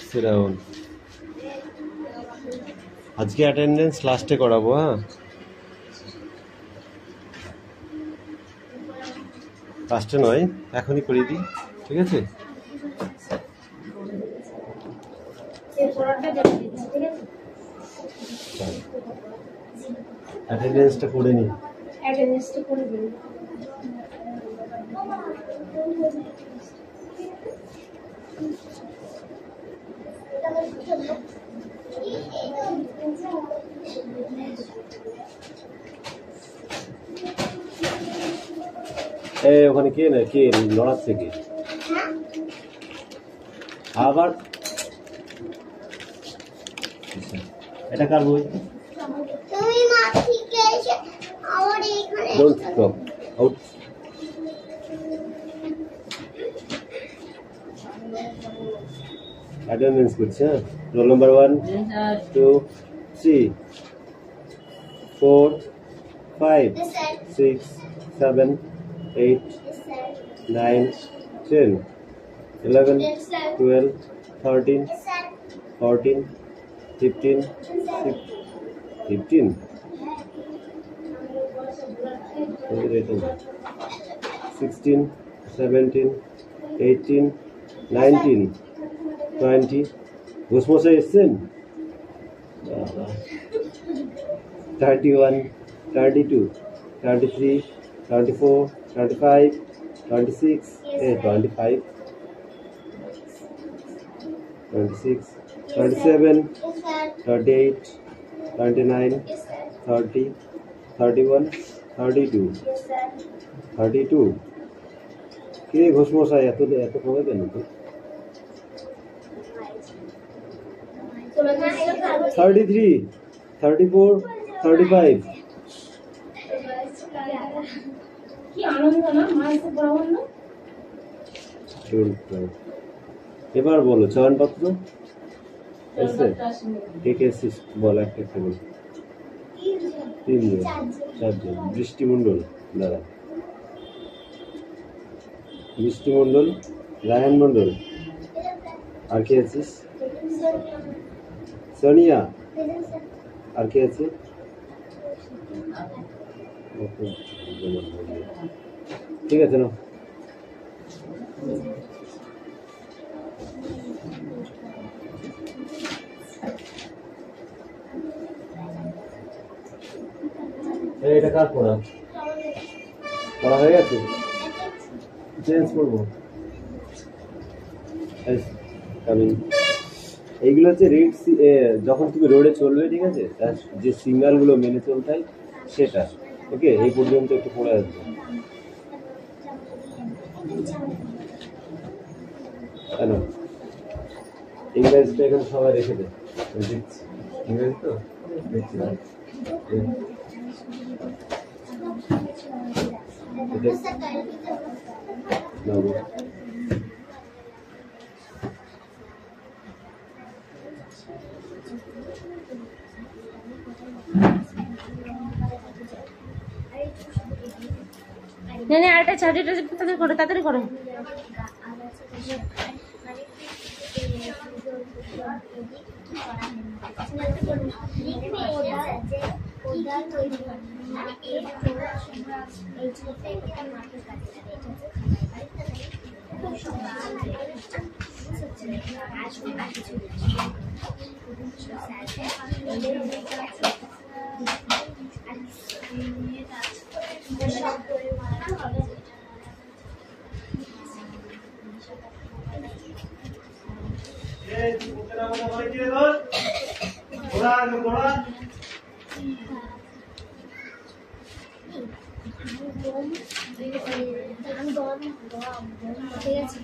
সিরাউন আজকে অ্যাটেন্ডেন্স লাস্টে করাবো। হ্যাঁ, লাস্টে নয়, এখনই করিয়ে দিই, ঠিক আছে? অ্যাটেন্ডেন্সটা করে নিই। ওখানে কে না কে লড়াচ্ছে কে আবার? এটা কার বই? Don't stop. Out. Attendance করছে। Roll number 1, 2, 3, 4, 5, 6, 7, 8, 9, 10, 11, 12, 13, 14, 15, 16, 17, 18, 19, 20. ঘুষমশাই এসছেন? 31, 32, 33, 34, 35, 26, 25, 26, 27, 38, 29, 30, 31, 32, 32. কে ঘোষমশাই এত কমে কেন? 33, 34, 35. এবার বলো চয়নপত্র এসছে? কে কে এসছিস বল, একটা বল। 3 জন, 4 জন। বৃষ্টিমণ্ডল, দাদা বৃষ্টিমণ্ডল, রায়হান মণ্ডল, আর কে আছিস? সোনিয়া, আর কে আছে? ঠিক আছে না? এটা কার পড়া? পড়া হয়ে গেছে? চেঞ্জ করবো। এইগুলো হচ্ছে রেড, যখন তুমি রোডে চলবে, ঠিক আছে, তার যে সিগন্যাল গুলো মেনে চলতে হয় সেটা। ওকে, এই পর্যন্ত একটু পড়ে আসবে। কেন ইংরেজিটা এখানে সবাই রেখে দেয়, দেখছি ইংরেজি তো দেখছি না। আরেকটা চাবিটা তাড়াতাড়ি করো। ঠিক আছে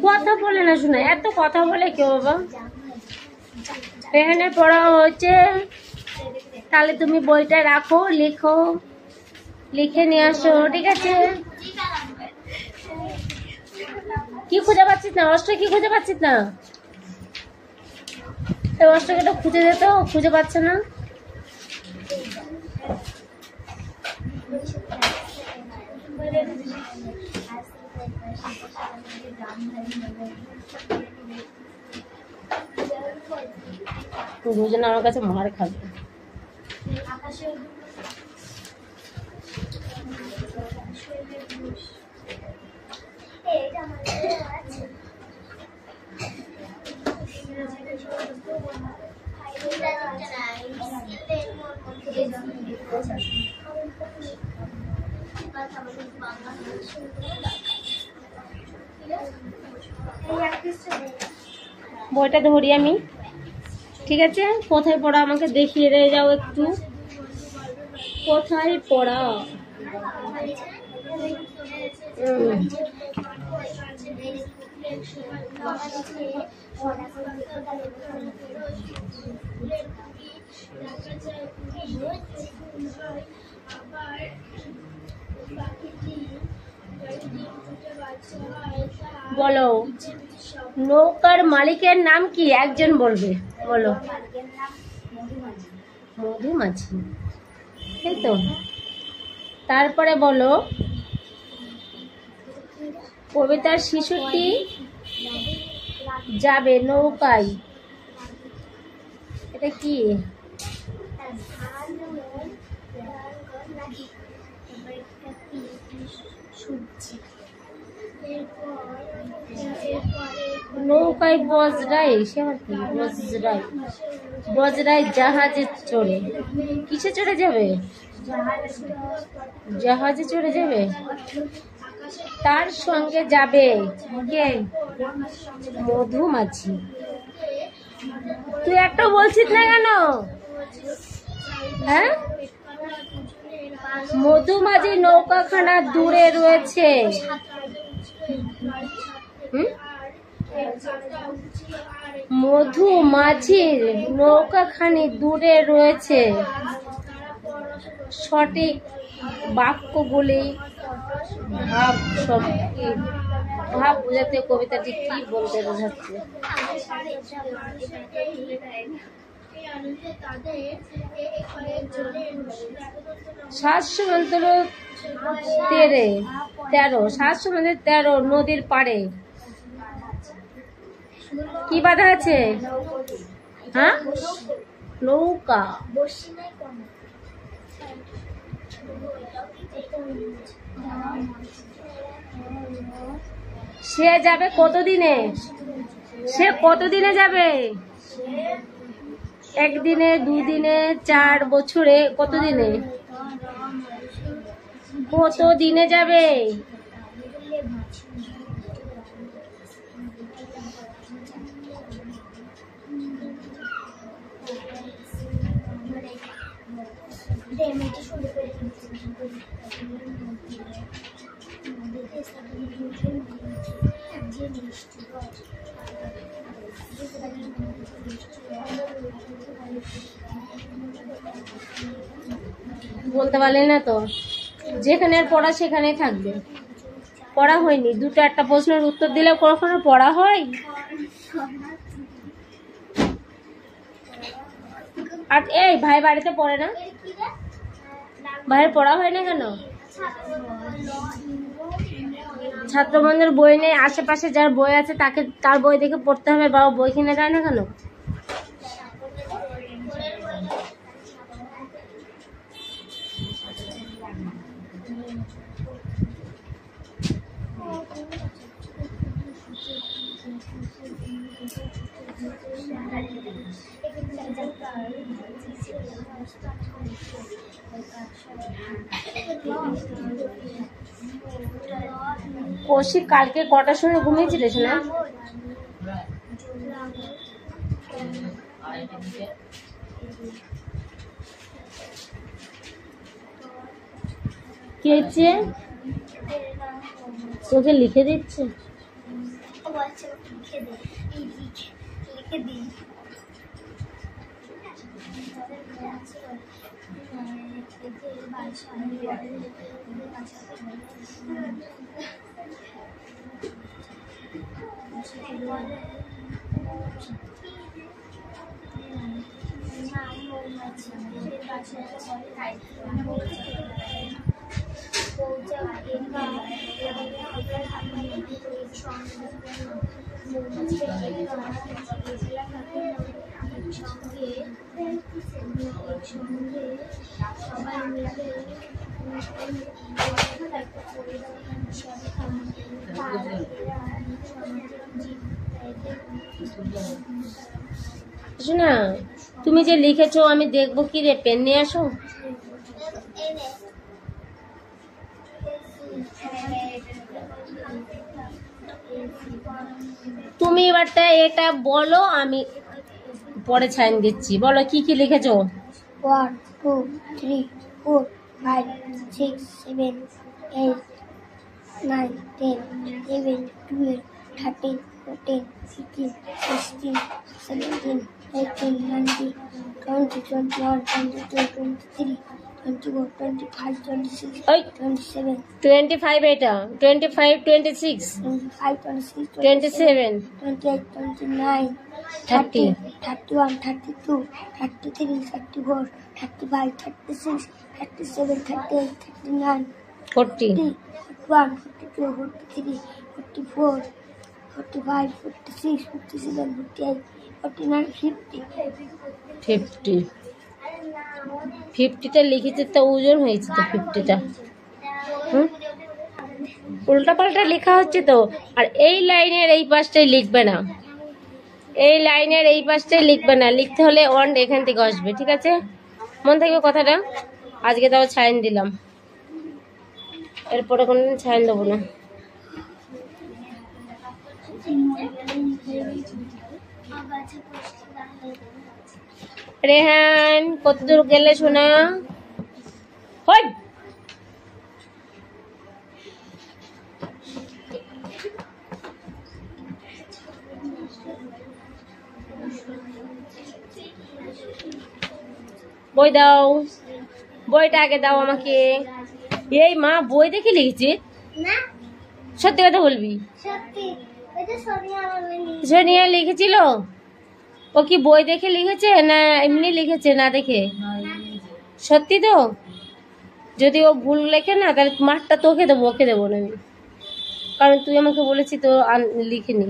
কথা বলে না শোনা, এত কথা বলে কেউ বাবা? এখানে পড়া হচ্ছে, তাহলে তুমি বইটা রাখো, লিখো, লিখে নিয়ে আসো, ঠিক আছে? কি খুঁজে পাচ্ছিস না? অষ্ট কি খুঁজে পাচ্ছিস না? এই অষ্টকে তো খুঁজে দে, তো খুঁজে পাচ্ছে না। দুজন আমার কাছে মার খাবে। বইটা ধরি আমি, ঠিক আছে? কোথায় পড়া আমাকে দেখিয়ে দিয়ে যাও একটু, কোথায় পড়া? বলো, নৌকার মালিকের নাম কি? একজন বলবে, বলো। মধুমাছি, তাই তো? তারপরে বলো, কবিতার শিশুটি যাবে নৌকায়, এটা কি? নৌকায় বজরায়, সে আমার কি? বজরায়, বজরায় জাহাজে চড়ে, কিসে চড়ে যাবে? জাহাজে চড়ে যাবে। তার সঙ্গে যাবে কে? মধুমাছি। তুই একটা বলছিস না কেন? হ্যাঁ, মধুমাছি নৌকাখানা দূরে রয়েছে। মধুমাছির নৌকাখানি দূরে রয়েছে। সঠিক বাক্যগুলি ভাব ভাব বোঝাতে কবিতাটি কি বলতে বোঝাচ্ছে? সাত সমুদ্র তেরো, সাত সমুদ্র 13 নদীর পাড়ে কি বাধা আছে? হ্যাঁ, নৌকা। সে যাবে কতদিনে? সে কতদিনে যাবে? একদিনে, দুদিনে, 4 বছরে, কতদিনে? কতদিনে যাবে? বলতে পারলে না তো? যেখানে পড়া সেখানেই থাকবে। পড়া হয়নি, 2-1টা প্রশ্নের উত্তর দিলে কখনো পড়া হয়? আর এই ভাই বাড়িতে পড়ে না? ভাইয়ের পড়া হয় না কেন? ছাত্রবন্ধুর বই নেই, আশেপাশে যার বই আছে তাকে তার বই দেখে পড়তে হবে, বাবা বই কিনে দেয় না কেন? কৌশিক কালকে কটার সময় ঘুমিয়েছিলিস না? কি হয়েছে? তোকে লিখে দিচ্ছে। শোনা, তুমি যে লিখেছো আমি দেখবো কি রে, পেন নিয়ে আসো। তুমি এবারটা এটা বলো, আমি পরে সাইন দিচ্ছি। বলো কি কি লিখেছো। 1 2 3 4 5 6 7 8 9 10 11 12 13 14 15 16 17 18 19 20 21 22 23 24 25 26 ওই 27 25, এটা 25 26 25 26 27 28 29 30 31 32 33 34 35 36 37 38 39 40 41 42 43 44 45 46 47 48 49 50 50টা লিখেছে তো ওজন হয়েছে তো 50টা। উল্টা পাল্টা লেখা হচ্ছে তো। আর এই লাইনের এই পাশটাই লিখবে না, এই লাইনের এই পাশটাই লিখবে না। লিখতে হলে ওয়ান এখান থেকে আসবে, ঠিক আছে? মন থাকবে কথাটা। আজকে তাও সাইন দিলাম, এরপরে কোনদিন সাইন দেবো না। রেহান কতদূর গেলে শোনা? হই বই দাও, বইটা আগে দাও আমাকে। এই মা বই দেখে লিখেছি না সত্যি কথা বলবি? সত্যি এটা সোনিয়া বলেনি। সোনিয়া লিখেছিল? ও কি বই দেখে লিখেছে না এমনি লিখেছে না দেখে? সত্যি তো? যদি ও ভুল লেখে না তাহলে মারটা তোকে দেবো, ওকে দেবো না আমি, কারণ তুই আমাকে বলেছি তো লিখিনি।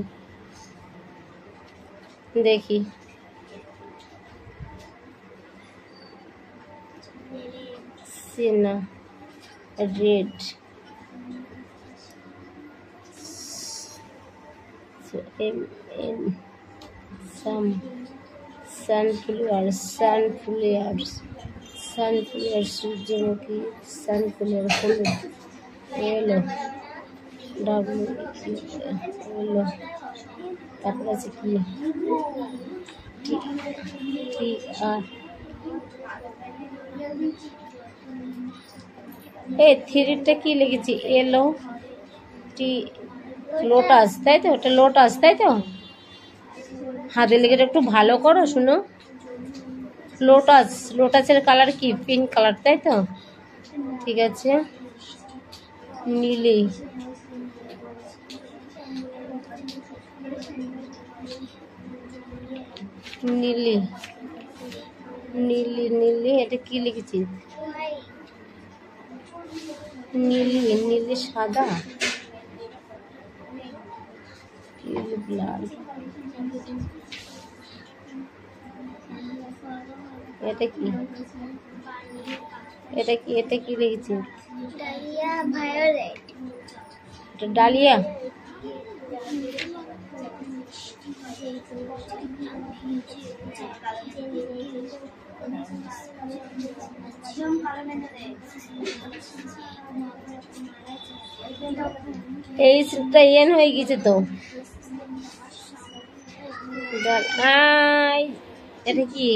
দেখি সিনা রেড M some sunflowers সূর্যমুখী, সানফ্লাওয়ার হলুদ, এলো এলো। তারপর আছে কি ঠিক আর এই থ্রিটা কি লিখেছি? এলো টি লোটাস, তাই তো? ওটা লোটাস, তাই তো? হাতে লিখে একটু ভালো করো শুনো। লোটাস, লোটাসের কালার কি? পিঙ্ক কালার, তাই তো? ঠিক আছে। নীলি, নীলি নীলি নীলি, এটা কি লিখেছি? নীলি নীলি সাদা, ব্লাড। এটা কি? এটা কি? এটা কি লিখেছি? Dahlia violet. এটা ডালিয়া। এইটা এন হয়ে গেছে তো। এটা কি?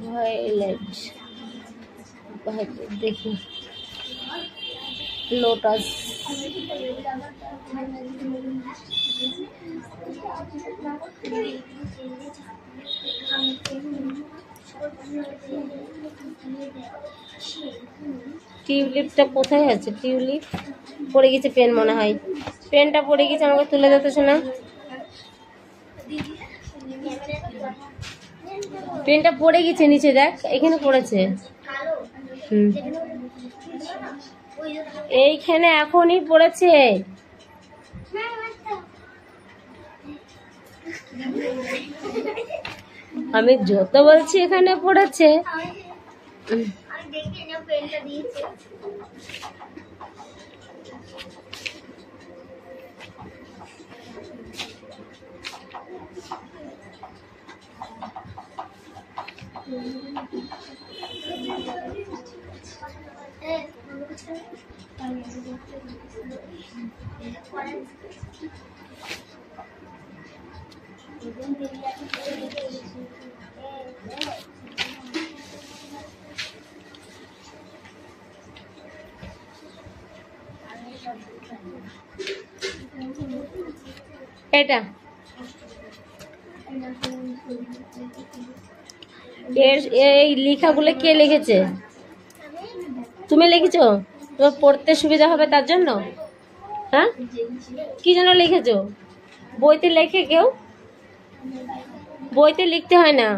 ভায়োলেট, দেখি লোটাস। টিউলিপটা কোথায় আছে? টিউলিপ পড়ে গেছে, পেন মনে হয়, পেনটা পড়ে গেছে, আমাকে তুলে দিতে শোনা। পেনটা পড়ে গেছে নিচে, দেখ এখানে পড়েছে। এইখানে এখনই পড়েছে। আমি যত বলছি এখানে পড়েছে। এটা এই লেখাগুলো কে লিখেছে? তুমি লিখেছো? তোমার পড়তে সুবিধা হবে তার জন্য? হ্যাঁ, কি জন্য লিখেছো? বইতে লেখে কেউ? বইতে লিখতে হয় না,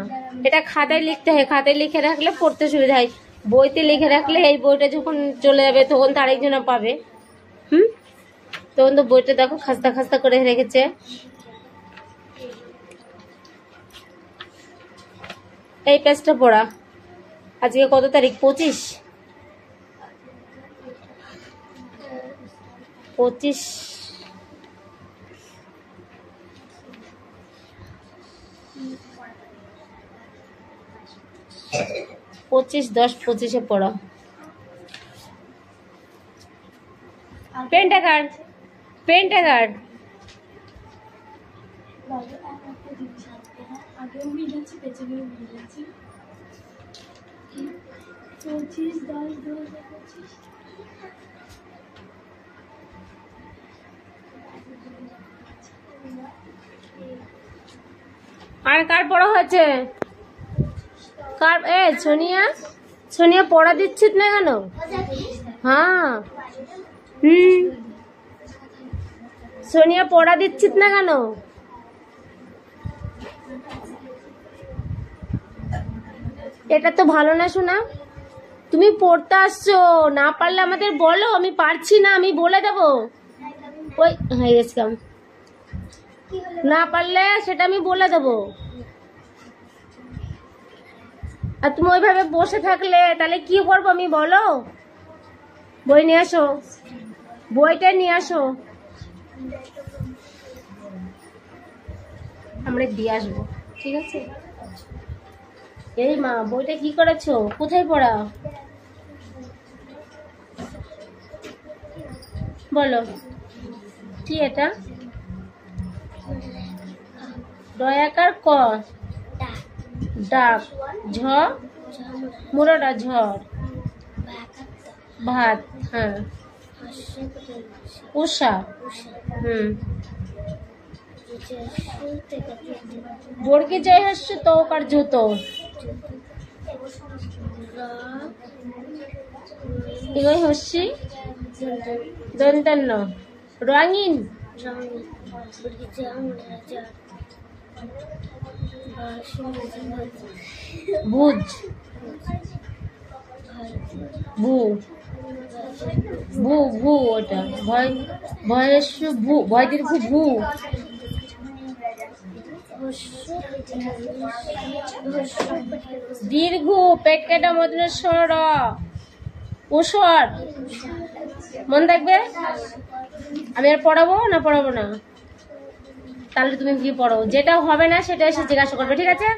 এটা খাতায় লিখতে হয়। খাতায় লিখে রাখলে পড়তে সুবিধা হয়। বইতে লিখে রাখলে এই বইটা যখন চলে যাবে তখন তো আরেকজনা পাবে। তখন তো বইটা দেখো খাস্তা খাস্তা করে রেখেছে। এই পেজটা পড়া। আজকে কত তারিখ? 25। 25 10/25 পড়া। পেনটা কাট, পেনটা কাট। আর কার পড়া হয়েছে? কার? সোনিয়া, সোনিয়া পড়া দিচ্ছিস না কেন? হ্যাঁ, সোনিয়া পড়া দিচ্ছিস না কেন? এটা তো ভালো না শোনা। তুমি পড়তে আসছো, না পারলে আমাদের বলো, আমি পারছি না, আমি বলে দেবো। ওই হ্যাঁ গেছিলাম, না পারলে সেটা আমি বলে দেবো। আর তুমি ওইভাবে বসে থাকলে তাহলে কি করবো আমি, বলো? বই নিয়ে আসো, বইটা নিয়ে আসো, আমরা দিয়ে আসবো, ঠিক আছে? এই মা, বইটা কি করেছো? কোথায় পড়া? বলো কি এটা? দয়াকার ক, ডাক, ঝ মুড়োটা ঝড়, ভাত, হ্যাঁ, উষা, বর্গি জয় হাস্য তৌকার জুত, ইগই হস্যি দন্তান্ন, রঙিন, বুঝ, ভু, ভু ভু, ওটা ভয়, ভয়েস্য ভু, ভয় দীর্ঘ ভু, দীর্ঘ পেট কাটা মদনেশ্বর, ওষর। মন থাকবে? আমি আর পড়াবো না? পড়াবো না? তাহলে তুমি কি পড়ো? যেটা হবে না সেটা এসে জিজ্ঞাসা করবে, ঠিক আছে?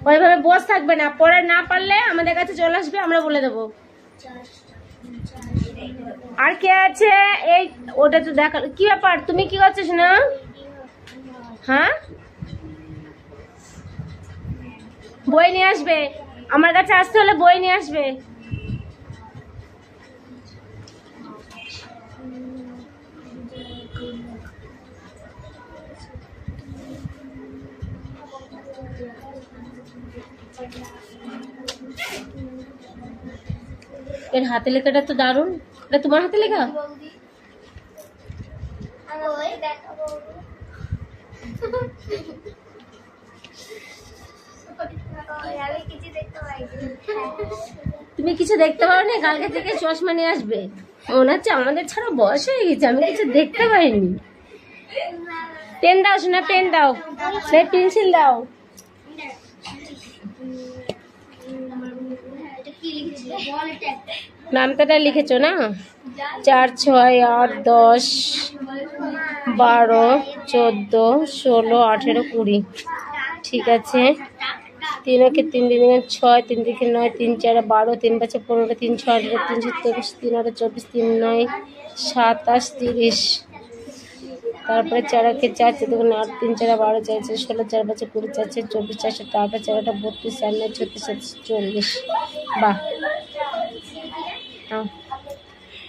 ওইভাবে বস থাকবে না। পড়ে না পারলে আমাদের কাছে চলে আসবে, আমরা বলে দেবো। আর কে আছে? এই ওটা তো দেখা, কি ব্যাপার? তুমি কি করছিস না? হ্যাঁ, বই নিয়ে আসবে, আমার কাছে আসতে হলে বই নিয়ে আসবে। এর হাতে লেখাটা তো দারুণ। এটা তোমার হাতে লেখা? তুমি কিছু দেখতে পারো না? কালকে থেকে চশমা নিয়ে আসবে। মনে হচ্ছে আমাদের ছাড়া বয়স হয়ে গেছে, আমি কিছু দেখতে পাইনি। পেন দাও শোনা, পেন দাও, পেন্সিল দাও। নামটা লিখেছো না? 4, 6, 8, 10, 12, 14, 16, 18, 20। ঠিক আছে। 3 × 3 = 6, 3 × 9, 3 × 4 = 12, 3 × 5 = 15, 3 × 6 = 18, 3 × 7 = 23, 3 × 8 = 24, 3 × 9 = 27, 30। তারপরে 4 × 4 = 8, 3 × 4 = 12, 4 × 4 = 16, 4 × 5 = 20, 4 × 6 = 24, 4 × 7 = 28, 4 × 8 = 32, 4 × 9 = 36, 40। বাহ।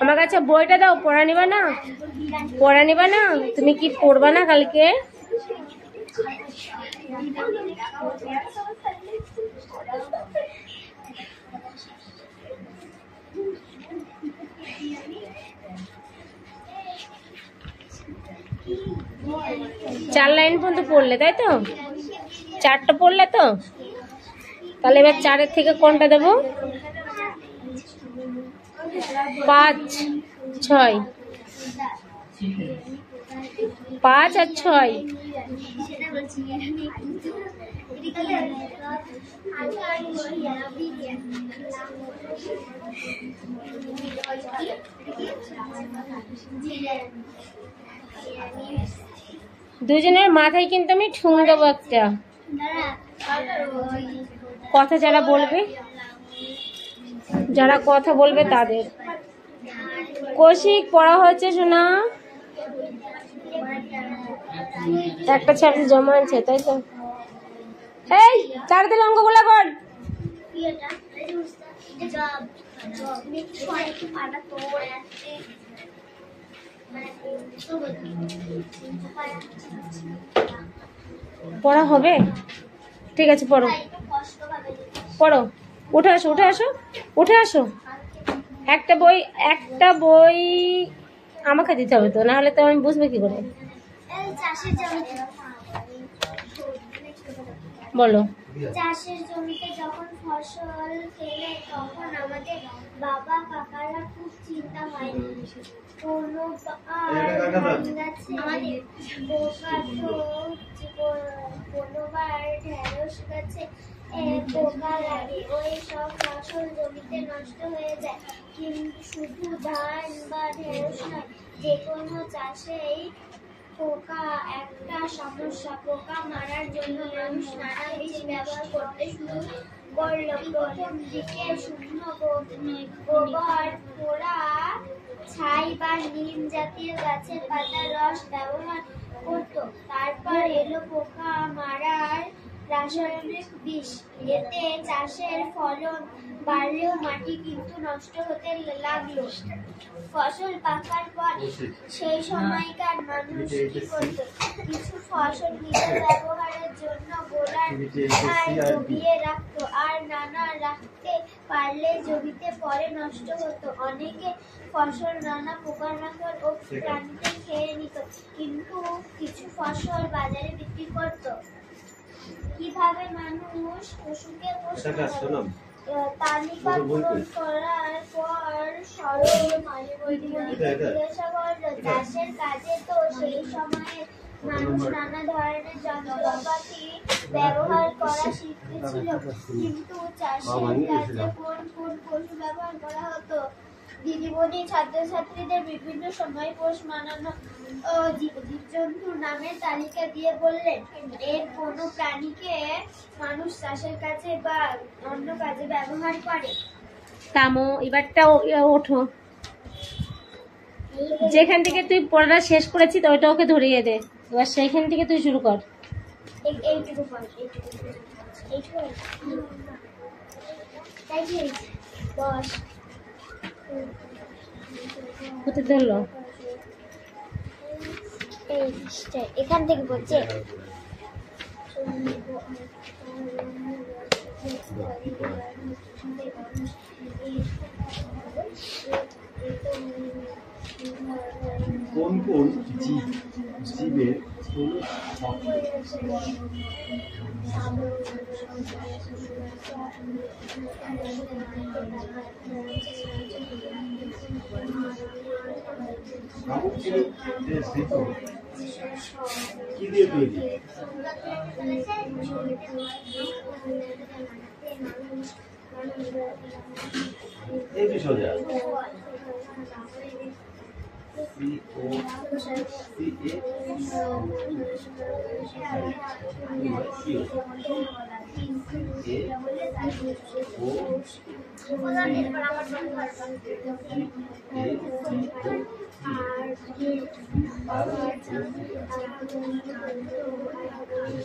আমার কাছে বইটা দাও, পড়া নিবা না? পড়া নিবা না? তুমি কি পড়বা না কালকে? চার লাইন পর্যন্ত পড়লে, তাই তো? 4টা পড়লে তো? তাহলে এবার 4-এর থেকে কোনটা দেবো? 5, 6। 5 আর 6। দুজনের মাথায় কিন্তু আমি ঠুং দেবো একটা। কথা যারা বলবে, যারা কথা বলবে তাদের। কৌশিক পড়া হচ্ছে শোনা? একটা ছাড়তে জমা আছে, তাই তো? এই তাড়াতাড়ি অঙ্কগুলো কর। পড়া হবে? ঠিক আছে, পড়ো পড়ো। উঠে আসো, উঠে আসো, উঠে আসো। একটা বই আমাকে দিতে হবে তো, না হলে তো আমি বুঝবো কি করে? বলো। চাষের জমিতে যখন ফসল ফেলে তখন আমাদের বাবা কাকারা খুব চিন্তা হয়। কোনোবার ঢেঁড়স গাছে পোকা লাগে, ওই সব ফসল জমিতে নষ্ট হয়ে যায়। কিন্তু শুধু ধান বা ঢেঁড়স নয়, যে কোনো চাষেই পোকা একটা সমস্যা। পোকা মারার জন্য মানুষ নানা বিষ ব্যবহার করতে শুরু করলো। প্রথম দিকে শুকনো গোবর, পোড়া ছাই বা নিম জাতীয় গাছের পাতার রস ব্যবহার করতো। তারপর এলো পোকা মারার রাসায়নিক বিষ। এতে চাষের ফলন বাড়লেও মাটি কিন্তু নষ্ট হতে লাগলো। ফসল পাকার পর সেই সময়কার মানুষ কি করত? কিছু ফসল নিজের ব্যবহারের জন্য গোলায় ডুবিয়ে রাখতো, আর নানা রাখতে পারলে জমিতে পরে নষ্ট হতো। অনেকে ফসল নানা পোকামাকড় ও প্রাণীতে খেয়ে নিত, কিন্তু কিছু ফসল বাজারে বিক্রি করত। কিভাবে মানুষ পশুকে তালিকা পূরণ করার পর জিজ্ঞাসা করলো, চাষের কাজে তো সেই সময়ে মানুষ নানা ধরনের যন্ত্রপাতি ব্যবহার করা শিখেছিল, কিন্তু চাষের কাজে কোন কোন পশু ব্যবহার করা হতো? দিদিমণি ছাত্রছাত্রীদের বিভিন্ন সময় পোষ মানানো জীবজন্তুর নামের তালিকা দিয়ে বললেন, এর কোনো প্রাণীকে মানুষ চাষের কাজে বা অন্য কাজে ব্যবহার করে। থামো, এবারটা ওঠো। যেখান থেকে তুই পড়াটা শেষ করেছিস ওইটা ওকে ধরিয়ে দে। এবার সেইখান থেকে তুই শুরু কর। এইটুকু পর, এইটুকু 10 কোথায় ধরলো? এখান থেকে বলছে কোন কোন জীবের স্থূল কি দিয়ে তৈরি? এই যে সোজা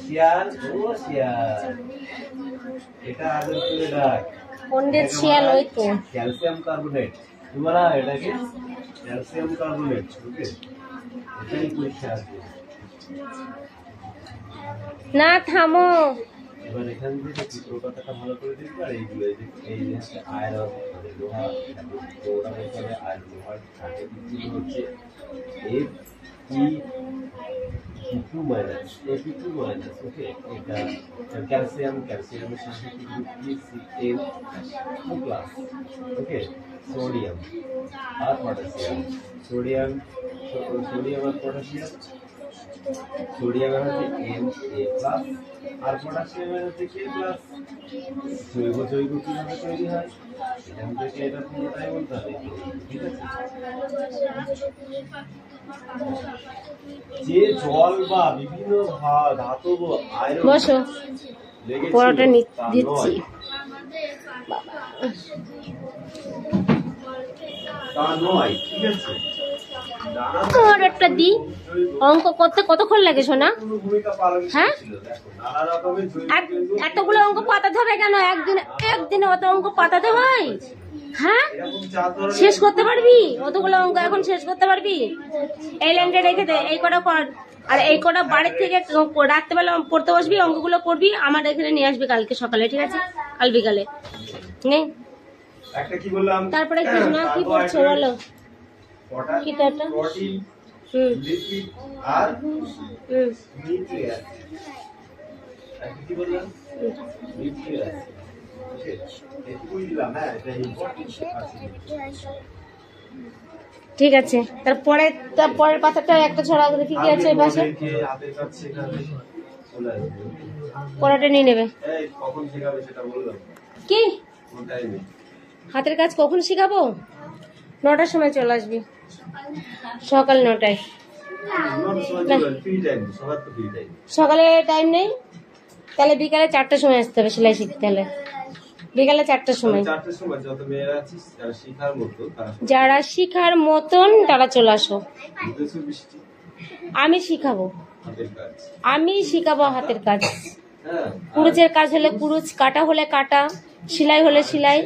শিয়াল ও শিয়াল, এটা আদর করে ডাক পন্ডিত শিয়াল ওই তো। ক্যালসিয়াম কার্বনেট, তোমরা এটাকে ক্যালসিয়াম কার্বনেট, ওকে এটাই পরীক্ষা আছে। না থামো। এবার এখান থেকে চিত্রকথাটা ভালো করে দেখবে। আর এইগুলো এই যে আয়রন মানে লোহা, ওটা বলতে হবে আয়রন লোহার থাকে হচ্ছে Fe2 মাইনাস Fe2 মাইনাস, ওকে এটা ক্যালসিয়ামের সাথে গ্রুপ PCl প্লাস, ওকে সোডিয়াম আর পটাশিয়াম, সোডিয়াম আর পটাশিয়াম, সোডিয়ামের হচ্ছে Na প্লাস আর পটাশিয়ামের হচ্ছে K প্লাস। জৈব কিভাবে তৈরি হয় এখান থেকে এটা পুরোটাই বলতে হবে, ঠিক আছে? যে জল বা বিভিন্ন ধাতব আয়রন বসো, পরোটা দিচ্ছি। তা নয়, ঠিক আছে? আর একটা দি। অঙ্ক করতে কতক্ষণ লাগে সোনা? হ্যাঁ, এতগুলো অঙ্ক পাতাতে হবে কেন? একদিনে অত অঙ্ক পাতাতে হয়? হ্যাঁ, শেষ করতে পারবি? অতগুলো অঙ্ক এখন শেষ করতে পারবি? এই লাইনটা রেখে দে, এই কটা কর। আর এই কটা বাড়ির থেকে রাত্রেবেলা পড়তে বসবি, অঙ্কগুলো করবি, আমার এখানে নিয়ে আসবি কালকে সকালে, ঠিক আছে? কাল বিকালে নেই। তারপরে কি না কি পড়ছো বলো? কিটা আর নিউক্লিয়াস, কি বললাম? নিউক্লিয়াস, ওকে এটুকুই দিলাম। হ্যাঁ, এটা ইম্পর্টেন্ট আছে। ঠিক আছে, তারপরের পাতাটা একটা ছড়া করে কি আছে এই পাশে? হাতের কাছে শেখাবে, চলে আসবে। পড়াটা নিয়ে নেবে। এই কখন শেখাবে সেটা বললাম কি? কোন টাইমে? হাতের কাজ কখন শেখাবো? 9টার সময় চলে আসবি, সকাল 9টায়। সকালে টাইম নেই, তাহলে বিকালে 4টার সময় আসতে হবে সেলাই শিখতে। হলে বিকালে 4টার সময় যারা শিখার মতন তারা চলে আসো। আমি শিখাবো হাতের কাজ। কুরুচের কাজ হলে কুরুচ, কাটা হলে কাটা, সেলাই হলে সেলাই।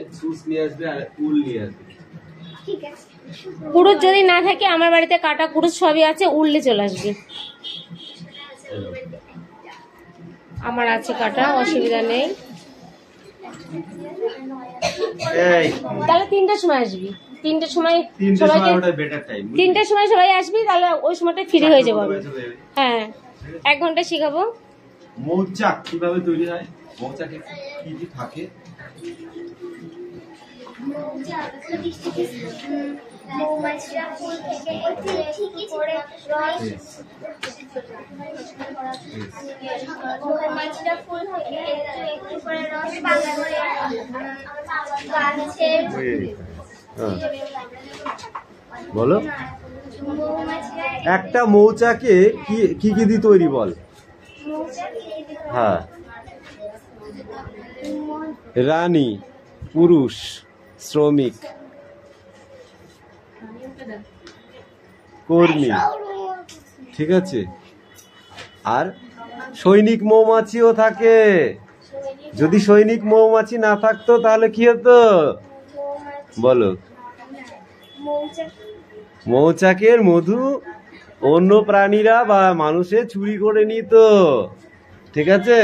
কুরুচ যদি না থাকে আমার বাড়িতে কাটা কুরুচ সবই আছে, উড়লে চলে আসবে। আমার আছে কাটা, অসুবিধা নেই। তাহলে 3টার সময় আসবি। 3টার সময় সবাই আসবি, তাহলে ওই সময়টা ফ্রি হয়ে যাবো। হ্যাঁ, 1 ঘন্টা শিখাবো। মৌচাক কিভাবে তৈরি হয়, মৌচাকে কি কি থাকে? মৌমাছিরা ফুল থেকে একটু করে রস, মৌমাছিরা ফুল থেকে একটু করে রস গাছের। বলো, একটা মৌচাকে কি দিয়ে তৈরি বল? হ্যাঁ, রানী, পুরুষ, শ্রমিক, কর্মী, ঠিক আছে? আর সৈনিক মৌমাছিও থাকে। যদি সৈনিক মৌমাছি না থাকতো তাহলে কি হতো বলো? মৌচাকের মধু অন্য প্রাণীরা বা মানুষে চুরি করে নিত, ঠিক আছে?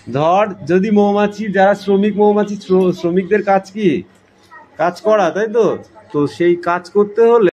ধর যদি মৌমাছি যারা শ্রমিক মৌমাছি শ্রমিকদের কাজ কি কাজ করা তাই তো তো সেই কাজ করতে হলে